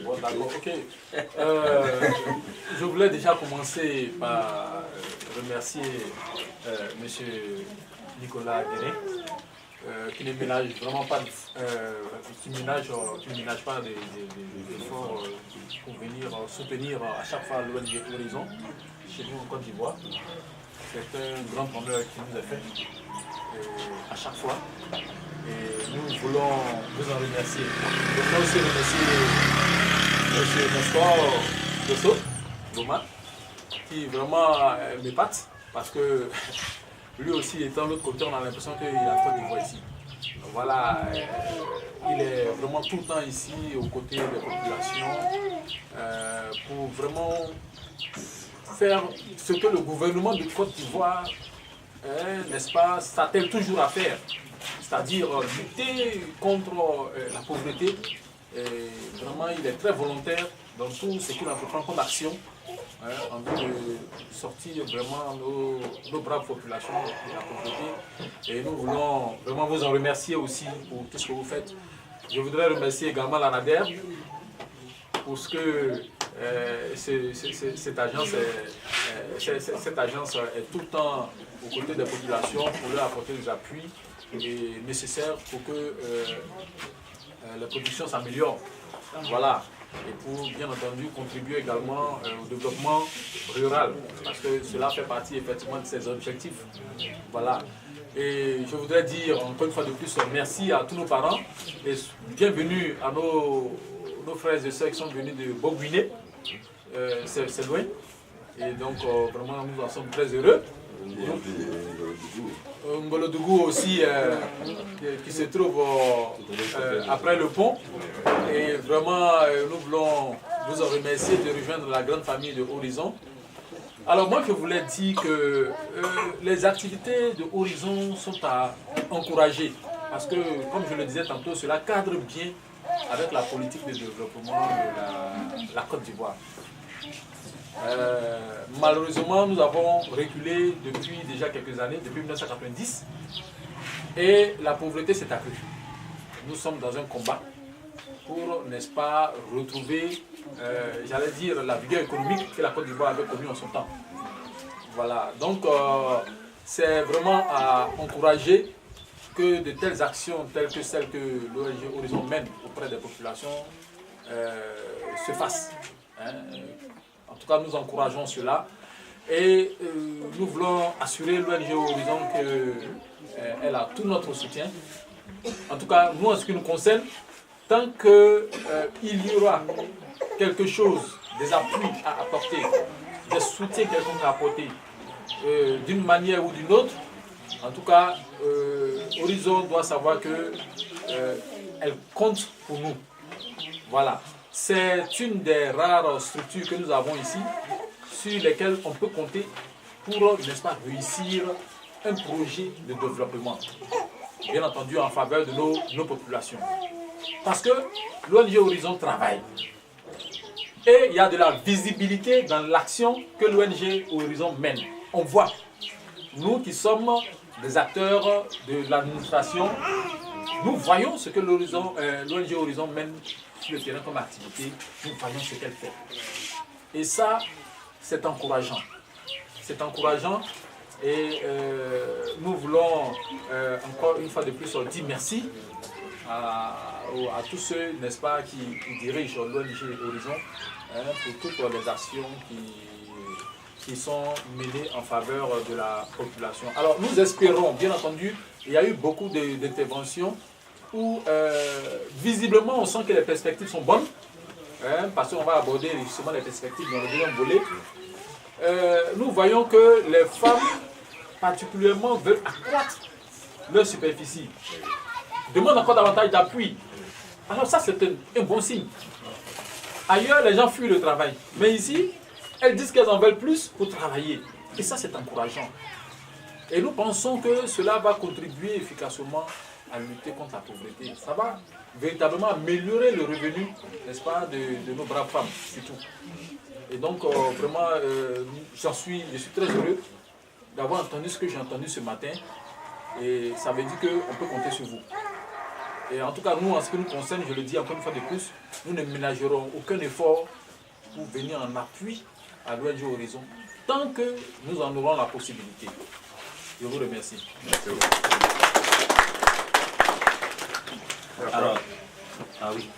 Bon, d'accord, ok. Je voulais déjà commencer par remercier M. Nicolas Guéret, qui ne ménage vraiment pas, qui ne ménage pas des efforts pour venir soutenir à chaque fois l'ONG Horizon chez nous en Côte d'Ivoire. C'est un grand honneur qui nous est fait à chaque fois. Et nous voulons vous en remercier. Je voulais aussi remercier M. Nestor Dosso, Doma, qui vraiment m'épate, parce que lui aussi étant de l'autre côté, on a l'impression qu'il est en Côte d'Ivoire ici. Donc voilà, il est vraiment tout le temps ici, aux côtés des populations, pour vraiment faire ce que le gouvernement de Côte d'Ivoire, n'est-ce pas, s'attelle toujours à faire. C'est-à-dire lutter contre la pauvreté. Et vraiment, il est très volontaire dans tout ce qu'il entreprend comme action, en vue de sortir vraiment nos braves populations de la pauvreté. Et nous voulons vraiment vous en remercier aussi pour tout ce que vous faites. Je voudrais remercier également la NADER pour ce que cette agence est tout le temps aux côtés des populations pour leur apporter des appuis nécessaires pour que la production s'améliore. Voilà. Et pour bien entendu contribuer également au développement rural, parce que cela fait partie effectivement de ses objectifs. Voilà. Et je voudrais dire encore une fois de plus merci à tous nos parents et bienvenue à nos frères et sœurs qui sont venus de Boguiné. C'est loin. Et donc vraiment nous en sommes très heureux. Ngolodougou aussi qui se trouve après le pont, et vraiment nous voulons vous en remercier de rejoindre la grande famille de Horizon. Alors moi je voulais dire que les activités de Horizon sont à encourager, parce que comme je le disais tantôt, cela cadre bien avec la politique de développement de la Côte d'Ivoire. Malheureusement, nous avons reculé depuis déjà quelques années, depuis 1990, et la pauvreté s'est accrue. Nous sommes dans un combat pour, n'est-ce pas, retrouver, j'allais dire, la vigueur économique que la Côte d'Ivoire avait connue en son temps. Voilà, donc c'est vraiment à encourager que de telles actions, telles que celles que l'ONG Horizon mène auprès des populations, se fassent. En tout cas, nous encourageons cela et nous voulons assurer l'ONG Horizon qu'elle a tout notre soutien. En tout cas, nous, en ce qui nous concerne, tant qu'il y aura quelque chose, des appuis à apporter, des soutiens quelconques à apporter, d'une manière ou d'une autre, en tout cas, Horizon doit savoir qu'elle compte pour nous. Voilà. C'est une des rares structures que nous avons ici, sur lesquelles on peut compter pour, n'est-ce pas, réussir un projet de développement, bien entendu en faveur de nos populations. Parce que l'ONG Horizon travaille. Et il y a de la visibilité dans l'action que l'ONG Horizon mène. On voit, nous qui sommes des acteurs de l'administration, nous voyons ce que l'ONG Horizon mène sur le terrain comme activité, nous voyons ce qu'elle fait. Et ça, c'est encourageant. C'est encourageant et nous voulons encore une fois de plus dire merci à tous ceux, n'est-ce pas, qui dirigent l'ONG Horizon pour toutes les actions qui sont menées en faveur de la population. Alors nous espérons, bien entendu, il y a eu beaucoup d'interventions où visiblement on sent que les perspectives sont bonnes, parce qu'on va aborder justement les perspectives dans le deuxième volet. Nous voyons que les femmes particulièrement veulent accroître leur superficie, demandent encore davantage d'appui. Alors ça c'est un bon signe. Ailleurs les gens fuient le travail, mais ici elles disent qu'elles en veulent plus pour travailler. Et ça c'est encourageant. Et nous pensons que cela va contribuer efficacement à lutter contre la pauvreté. Ça va véritablement améliorer le revenu, n'est-ce pas, de nos braves femmes, surtout. Et donc, vraiment, je suis très heureux d'avoir entendu ce que j'ai entendu ce matin. Et ça veut dire qu'on peut compter sur vous. Et en tout cas, nous, en ce qui nous concerne, je le dis encore une fois de plus, nous ne ménagerons aucun effort pour venir en appui à l'ONG Horizon, tant que nous en aurons la possibilité. Je vous remercie. Merci. Alors, ah oui.